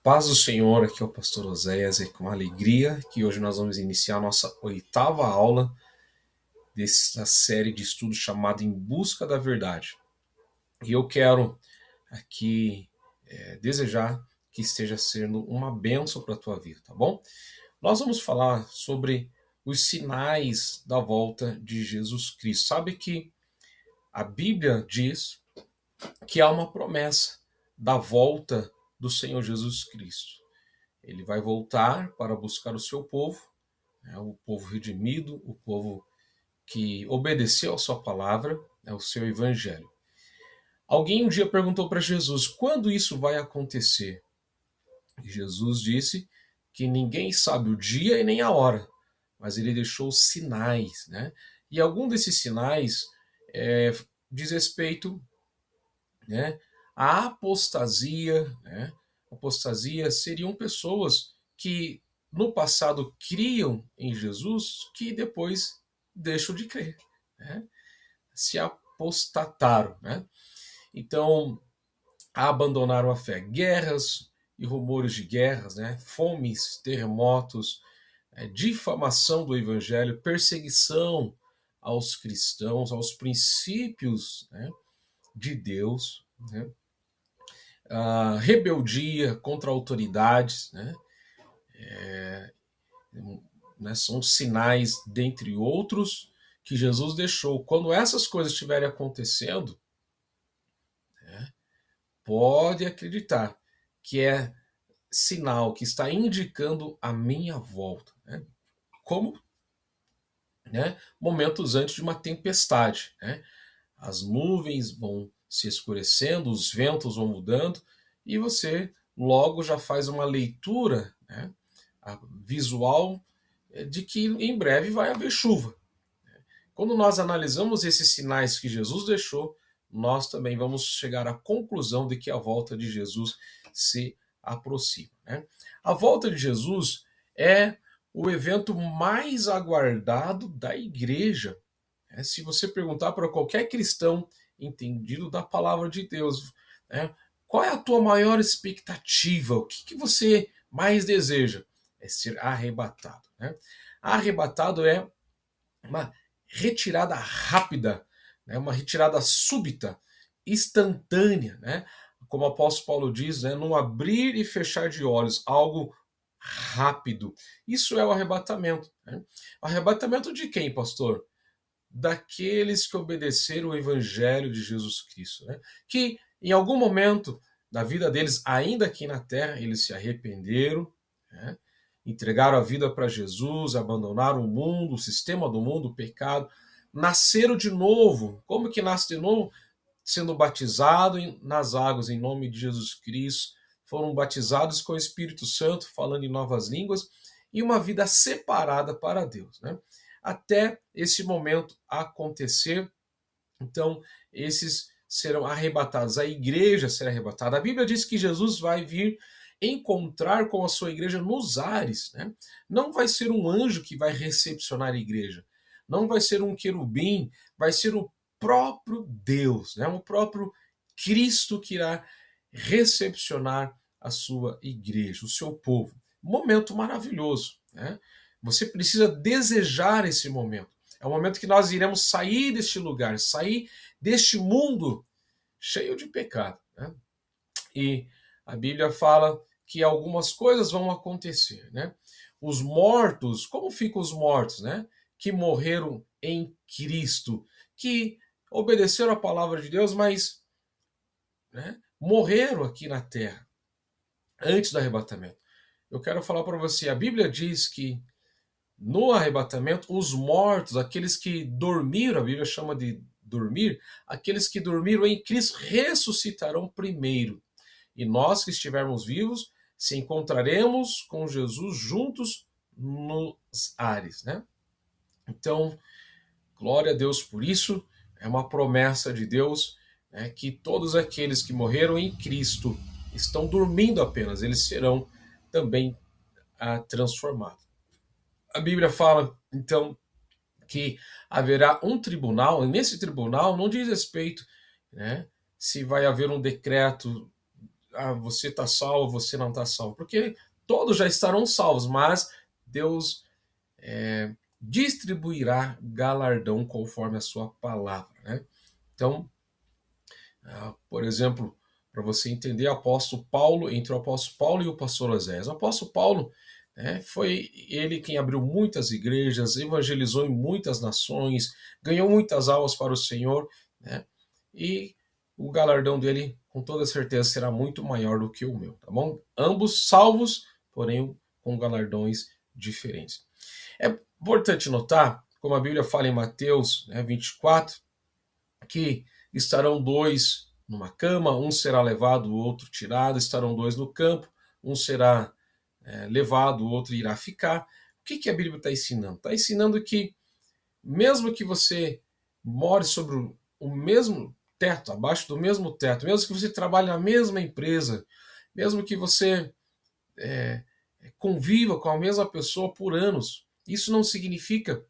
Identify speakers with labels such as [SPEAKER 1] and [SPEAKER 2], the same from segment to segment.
[SPEAKER 1] Paz do Senhor, aqui é o pastor Oséias e com alegria que hoje nós vamos iniciar a nossa oitava aula dessa série de estudos chamada Em Busca da Verdade. E eu quero aqui desejar que esteja sendo uma bênção para a tua vida, tá bom? Nós vamos falar sobre os sinais da volta de Jesus Cristo. Sabe que a Bíblia diz que há uma promessa da volta do Senhor Jesus Cristo. Ele vai voltar para buscar o seu povo, o povo redimido, o povo que obedeceu a sua palavra, o seu evangelho. Alguém um dia perguntou para Jesus, quando isso vai acontecer? E Jesus disse que ninguém sabe o dia e nem a hora, mas ele deixou sinais, né? E algum desses sinais diz respeito, né, à apostasia, né? Apostasia seriam pessoas que no passado criam em Jesus que depois deixam de crer, né? Se apostataram, né? Então abandonaram a fé. Guerras e rumores de guerras, né? Fomes, terremotos, difamação do evangelho, perseguição aos cristãos, aos princípios, né, de Deus, né? Rebeldia contra autoridades, né, são sinais, dentre outros, que Jesus deixou. Quando essas coisas estiverem acontecendo, pode acreditar que é sinal que está indicando a minha volta. Né? Como, né, momentos antes de uma tempestade. Né? As nuvens vão se escurecendo, os ventos vão mudando, e você logo já faz uma leitura, né, visual de que em breve vai haver chuva. Quando nós analisamos esses sinais que Jesus deixou, nós também vamos chegar à conclusão de que a volta de Jesus se aproxima. Né? A volta de Jesus é o evento mais aguardado da igreja. Se você perguntar para qualquer cristão entendido da palavra de Deus, né, qual é a tua maior expectativa? O que você mais deseja? É ser arrebatado. Né? Arrebatado é uma retirada rápida, né, uma retirada súbita, instantânea, né? Como o apóstolo Paulo diz, né, num abrir e fechar de olhos, algo rápido. Isso é o arrebatamento. Né? O arrebatamento de quem, pastor? Daqueles que obedeceram o evangelho de Jesus Cristo, né? Que em algum momento da vida deles, ainda aqui na terra, eles se arrependeram, né? Entregaram a vida para Jesus, abandonaram o mundo, o sistema do mundo, o pecado, nasceram de novo. Como que nasce de novo? Sendo batizado nas águas em nome de Jesus Cristo, foram batizados com o Espírito Santo, falando em novas línguas, e uma vida separada para Deus, né? Até esse momento acontecer, então esses serão arrebatados, a igreja será arrebatada. A Bíblia diz que Jesus vai vir encontrar com a sua igreja nos ares, né? Não vai ser um anjo que vai recepcionar a igreja, não vai ser um querubim, vai ser o próprio Deus, né? O próprio Cristo que irá recepcionar a sua igreja, o seu povo. Momento maravilhoso, né? Você precisa desejar esse momento. É o momento que nós iremos sair deste lugar, sair deste mundo cheio de pecado. Né? E a Bíblia fala que algumas coisas vão acontecer. Né? Os mortos, como ficam os mortos? Né? Que morreram em Cristo, que obedeceram a palavra de Deus, mas, né, morreram aqui na terra antes do arrebatamento. Eu quero falar para você, a Bíblia diz que no arrebatamento, os mortos, aqueles que dormiram, a Bíblia chama de dormir, aqueles que dormiram em Cristo ressuscitarão primeiro. E nós que estivermos vivos, se encontraremos com Jesus juntos nos ares, né? Então, glória a Deus por isso, é uma promessa de Deus, né, que todos aqueles que morreram em Cristo estão dormindo apenas, eles serão também transformados. A Bíblia fala, então, que haverá um tribunal, e nesse tribunal não diz respeito, né, se vai haver um decreto você está salvo, você não está salvo, porque todos já estarão salvos, mas Deus distribuirá galardão conforme a sua palavra, né? Então, por exemplo, para você entender, apóstolo Paulo, entre o apóstolo Paulo e o pastor Oséias. O apóstolo Paulo, foi ele quem abriu muitas igrejas, evangelizou em muitas nações, ganhou muitas almas para o Senhor, né? E o galardão dele, com toda certeza, será muito maior do que o meu, tá bom? Ambos salvos, porém com galardões diferentes. É importante notar, como a Bíblia fala em Mateus 24, que estarão dois numa cama, um será levado, o outro tirado, estarão dois no campo, um será levado, o outro irá ficar. O que a Bíblia está ensinando? Está ensinando que, mesmo que você more sobre o mesmo teto, abaixo do mesmo teto, mesmo que você trabalhe na mesma empresa, mesmo que você conviva com a mesma pessoa por anos, isso não significa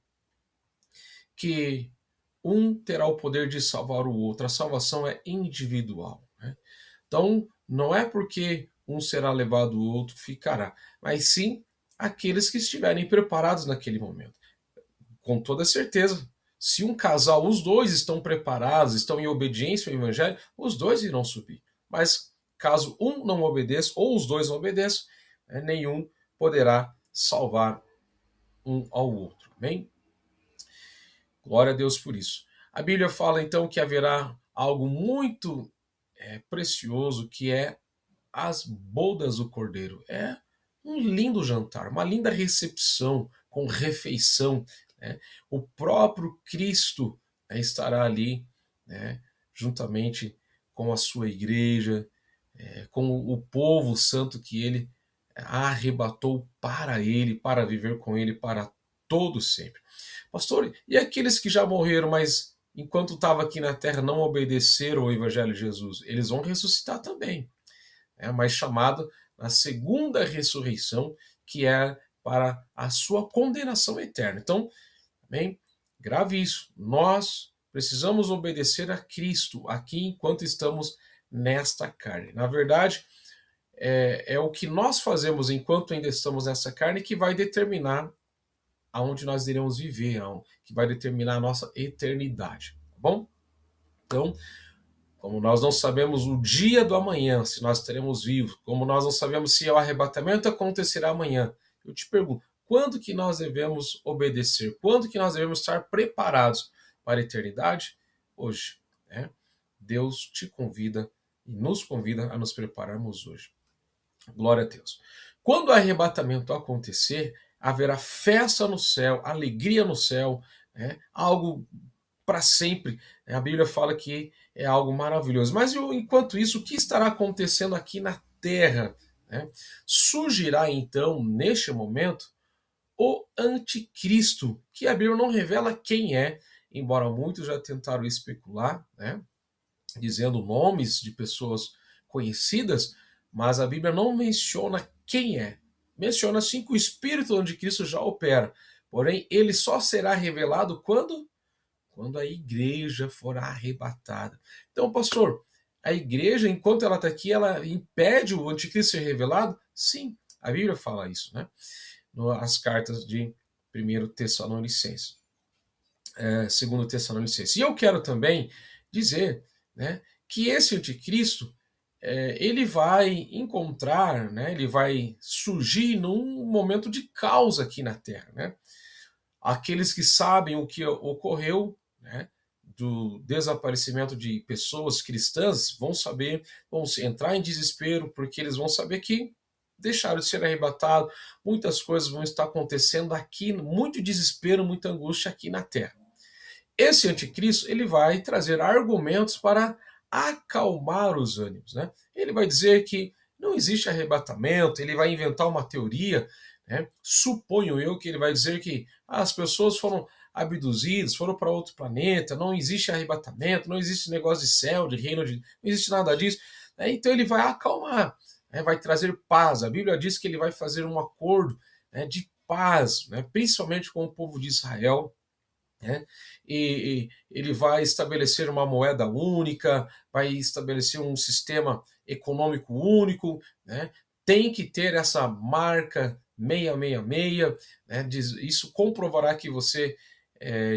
[SPEAKER 1] que um terá o poder de salvar o outro. A salvação é individual, né? Então, não é porque um será levado, o outro ficará, mas sim aqueles que estiverem preparados naquele momento. Com toda certeza, se um casal, os dois estão preparados, estão em obediência ao Evangelho, os dois irão subir. Mas caso um não obedeça, ou os dois não obedeçam, nenhum poderá salvar um ao outro. Amém? Glória a Deus por isso. A Bíblia fala então que haverá algo muito precioso, que é as bodas do Cordeiro. É um lindo jantar, uma linda recepção com refeição, né? O próprio Cristo estará ali, né, juntamente com a sua igreja, com o povo santo que ele arrebatou para ele, para viver com ele para todo sempre. Pastor, e aqueles que já morreram, mas enquanto estava aqui na terra não obedeceram ao Evangelho de Jesus? Eles vão ressuscitar também, mas chamado na segunda ressurreição, que é para a sua condenação eterna. Então, bem, grave isso. Nós precisamos obedecer a Cristo aqui enquanto estamos nesta carne. Na verdade, é o que nós fazemos enquanto ainda estamos nessa carne que vai determinar aonde nós iremos viver, que vai determinar a nossa eternidade, tá bom? Então, como nós não sabemos o dia do amanhã, se nós estaremos vivos, como nós não sabemos se o arrebatamento acontecerá amanhã, eu te pergunto, quando que nós devemos obedecer? Quando que nós devemos estar preparados para a eternidade? Hoje, né? Deus te convida e nos convida a nos prepararmos hoje. Glória a Deus. Quando o arrebatamento acontecer, haverá festa no céu, alegria no céu, algo para sempre. A Bíblia fala que é algo maravilhoso. Mas enquanto isso, o que estará acontecendo aqui na terra? Surgirá então, neste momento, o anticristo, que a Bíblia não revela quem é, embora muitos já tentaram especular, dizendo nomes de pessoas conhecidas, mas a Bíblia não menciona quem é. Menciona sim que o espírito do anticristo já opera, porém ele só será revelado quando a igreja for arrebatada. Então, pastor, a igreja, enquanto ela está aqui, ela impede o anticristo ser revelado? Sim, a Bíblia fala isso, né? Nas cartas de 1 Tessalonicenses, 2 Tessalonicenses. E eu quero também dizer, né, que esse anticristo, ele vai encontrar, né, ele vai surgir num momento de caos aqui na Terra, né? Aqueles que sabem o que ocorreu, né, do desaparecimento de pessoas cristãs vão saber, vão entrar em desespero, porque eles vão saber que deixaram de ser arrebatados, muitas coisas vão estar acontecendo aqui, muito desespero, muita angústia aqui na Terra. Esse anticristo, ele vai trazer argumentos para acalmar os ânimos, né? Ele vai dizer que não existe arrebatamento, ele vai inventar uma teoria, né? Suponho eu que ele vai dizer que as pessoas foram abduzidas, foram para outro planeta, não existe arrebatamento, não existe negócio de céu, de reino, não existe nada disso. Então ele vai acalmar, vai trazer paz. A Bíblia diz que ele vai fazer um acordo, de paz, principalmente com o povo de Israel, e ele vai estabelecer uma moeda única, vai estabelecer um sistema econômico único, né? Tem que ter essa marca 666, né? Isso comprovará que você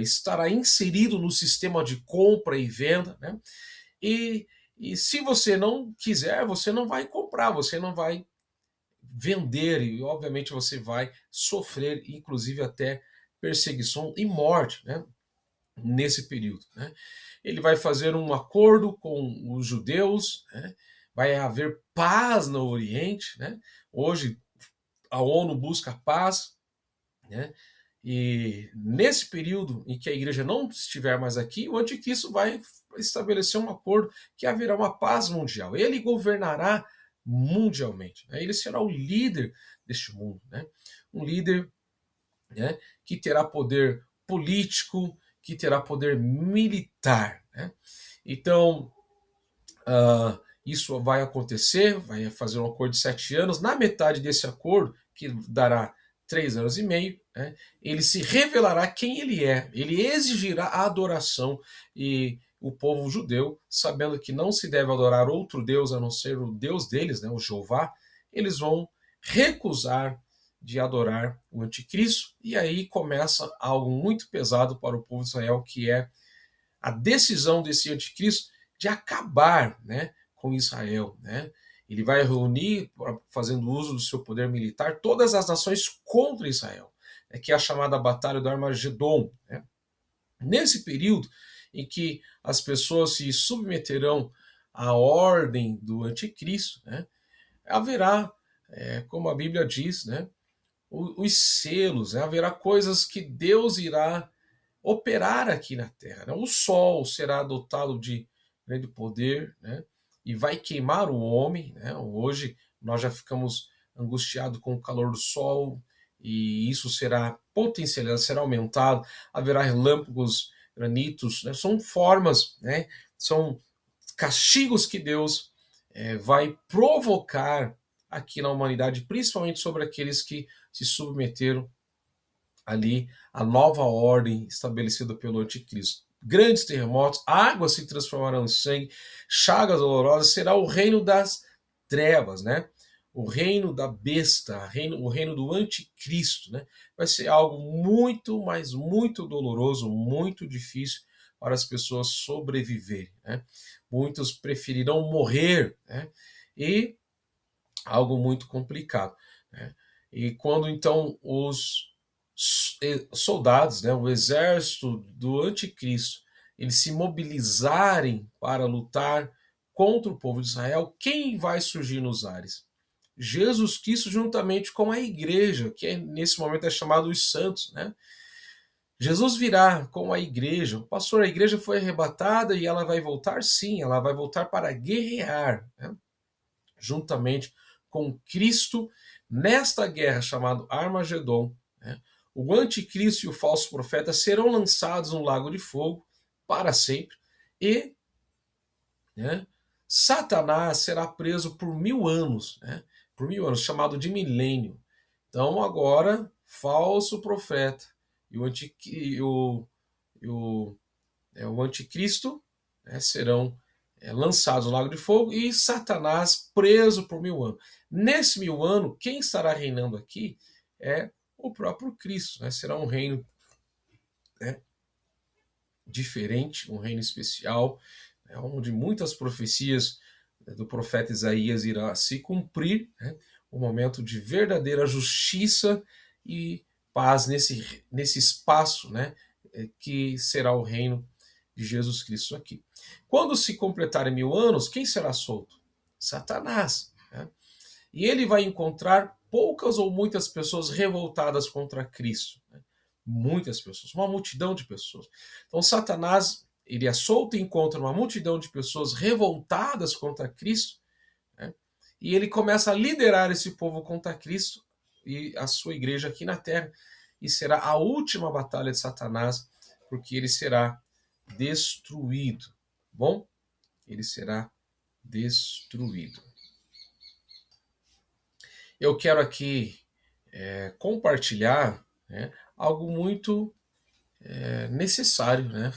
[SPEAKER 1] estará inserido no sistema de compra e venda, né? E, e se você não quiser, você não vai comprar, você não vai vender e, obviamente, você vai sofrer, inclusive, até perseguição e morte, né? Nesse período, né? Ele vai fazer um acordo com os judeus, né? Vai haver paz no Oriente, né? Hoje a ONU busca paz, né? E nesse período em que a igreja não estiver mais aqui, o anticristo vai estabelecer um acordo que haverá uma paz mundial. Ele governará mundialmente, né? Ele será o líder deste mundo, né? Um líder, né, que terá poder político, que terá poder militar, né? Então, isso vai acontecer, vai fazer um acordo de 7 anos. Na metade desse acordo, que dará 3 anos e meio, né, ele se revelará quem ele é. Ele exigirá a adoração e o povo judeu, sabendo que não se deve adorar outro Deus a não ser o Deus deles, né, o Jeová, eles vão recusar de adorar o anticristo, e aí começa algo muito pesado para o povo de Israel, que é a decisão desse anticristo de acabar, né, com Israel, né? Ele vai reunir, fazendo uso do seu poder militar, todas as nações contra Israel, né, que é a chamada Batalha do Armagedon, né? Nesse período em que as pessoas se submeterão à ordem do anticristo, né, haverá, como a Bíblia diz, né, os selos, né, haverá coisas que Deus irá operar aqui na Terra, né? O Sol será dotado de grande poder, né? E vai queimar o homem, né? Hoje nós já ficamos angustiados com o calor do Sol e isso será potencializado, será aumentado, haverá relâmpagos, granitos, né? São formas, né? São castigos que Deus vai provocar aqui na humanidade, principalmente sobre aqueles que se submeteram ali a nova ordem estabelecida pelo anticristo. Grandes terremotos, águas se transformarão em sangue, chagas dolorosas, será o reino das trevas, né? O reino da besta, o reino do anticristo, né? Vai ser algo muito, mas muito doloroso, muito difícil para as pessoas sobreviverem, né? Muitos preferirão morrer, né? E algo muito complicado, né? E quando então os soldados, né, o exército do anticristo, eles se mobilizarem para lutar contra o povo de Israel, quem vai surgir nos ares? Jesus Cristo juntamente com a igreja, que nesse momento é chamado os santos, né? Jesus virá com a igreja. Pastor, a igreja foi arrebatada e ela vai voltar? Sim, ela vai voltar para guerrear, né, juntamente com Cristo nesta guerra chamada Armagedon, né? O anticristo e o falso profeta serão lançados no lago de fogo para sempre e, né, Satanás será preso por 1000 anos, né, por 1000 anos, chamado de milênio. Então agora, falso profeta e o anticristo, né, serão lançados no lago de fogo e Satanás preso por 1000 anos. Nesse 1000 anos, quem estará reinando aqui é o próprio Cristo, né? Será um reino, né, diferente, um reino especial, né, onde muitas profecias, né, do profeta Isaías irá se cumprir, né? Um momento de verdadeira justiça e paz nesse espaço, né, que será o reino de Jesus Cristo aqui. Quando se completarem 1000 anos, quem será solto? Satanás, né? E ele vai encontrar poucas ou muitas pessoas revoltadas contra Cristo, né? Muitas pessoas, uma multidão de pessoas. Então Satanás, ele é solto e encontra uma multidão de pessoas revoltadas contra Cristo, né? E ele começa a liderar esse povo contra Cristo e a sua igreja aqui na terra, e será a última batalha de Satanás, porque ele será destruído. Bom, ele será destruído. Eu quero aqui compartilhar, né, algo muito necessário, né,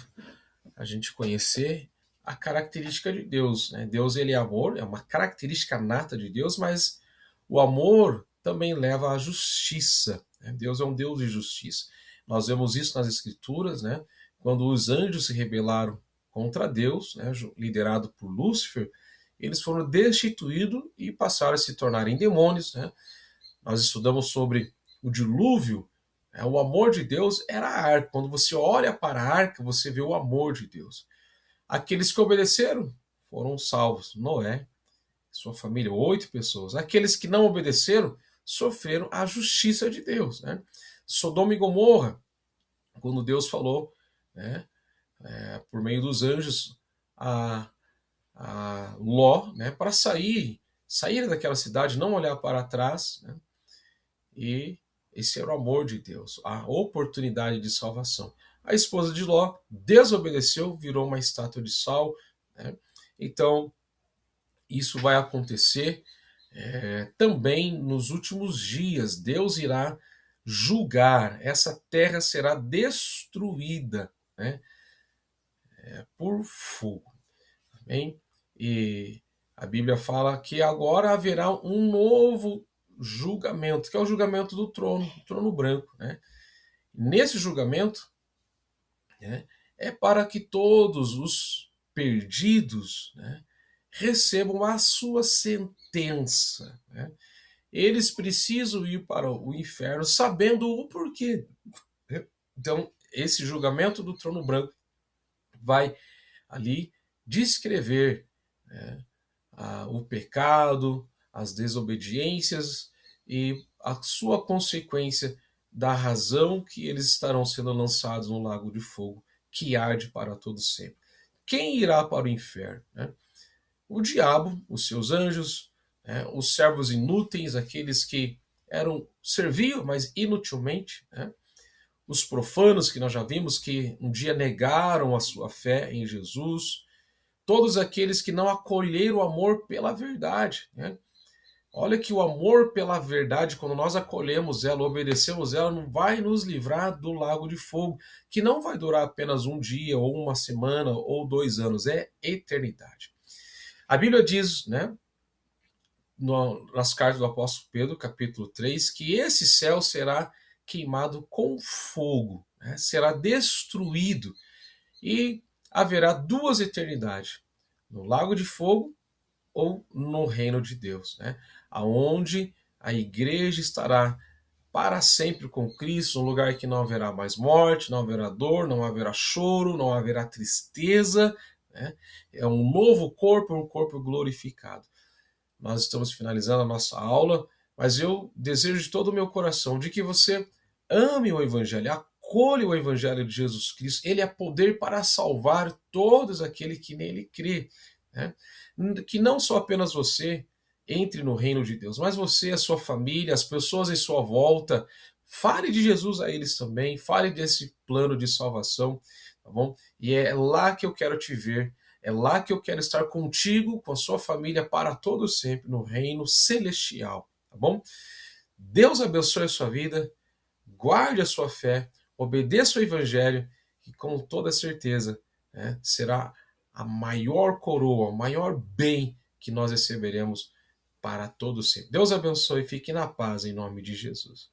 [SPEAKER 1] a gente conhecer a característica de Deus, né? Deus, ele é amor, é uma característica nata de Deus, mas o amor também leva à justiça, né? Deus é um Deus de justiça. Nós vemos isso nas Escrituras, né? Quando os anjos se rebelaram contra Deus, né? Liderado por Lúcifer, eles foram destituídos e passaram a se tornarem demônios, né? Nós estudamos sobre o dilúvio, né? O amor de Deus era a arca. Quando você olha para a arca, você vê o amor de Deus. Aqueles que obedeceram foram salvos. Noé, sua família, 8 pessoas. Aqueles que não obedeceram sofreram a justiça de Deus, né? Sodoma e Gomorra, quando Deus falou, né, por meio dos anjos, a, a Ló, né, para sair daquela cidade, não olhar para trás, né, e esse era o amor de Deus, a oportunidade de salvação. A esposa de Ló desobedeceu, virou uma estátua de sal, né? Então, isso vai acontecer também nos últimos dias. Deus irá julgar, essa terra será destruída, né, por fogo. Amém? E a Bíblia fala que agora haverá um novo julgamento, que é o julgamento do trono branco. Né? Nesse julgamento, né, é para que todos os perdidos, né, recebam a sua sentença. Né? Eles precisam ir para o inferno sabendo o porquê. Então, esse julgamento do trono branco vai ali descrever, né, o pecado, as desobediências e a sua consequência da razão que eles estarão sendo lançados no lago de fogo, que arde para todo sempre. Quem irá para o inferno? Né? O diabo, os seus anjos, né, os servos inúteis, aqueles que serviam, mas inutilmente, né? Os profanos que nós já vimos que um dia negaram a sua fé em Jesus, todos aqueles que não acolheram o amor pela verdade. Né? Olha que o amor pela verdade, quando nós acolhemos ela, obedecemos ela, não vai nos livrar do lago de fogo, que não vai durar apenas um dia, ou uma semana, ou 2 anos, é eternidade. A Bíblia diz, né, nas cartas do apóstolo Pedro, capítulo 3, que esse céu será queimado com fogo, né, será destruído, e haverá 2 eternidades, no lago de fogo ou no reino de Deus, né? Aonde a igreja estará para sempre com Cristo, um lugar que não haverá mais morte, não haverá dor, não haverá choro, não haverá tristeza, né? É um novo corpo, um corpo glorificado. Nós estamos finalizando a nossa aula, mas eu desejo de todo o meu coração de que você ame o Evangelho, acolha o Evangelho de Jesus Cristo. Ele é poder para salvar todos aqueles que nele crê, né? Que não só apenas você entre no reino de Deus, mas você, a sua família, as pessoas em sua volta, fale de Jesus a eles também, fale desse plano de salvação, tá bom? E é lá que eu quero te ver, é lá que eu quero estar contigo, com a sua família, para todo sempre, no reino celestial, tá bom? Deus abençoe a sua vida, guarde a sua fé, obedeça o Evangelho, e com toda certeza, né, será a maior coroa, o maior bem que nós receberemos para todo sempre. Deus abençoe e fique na paz em nome de Jesus.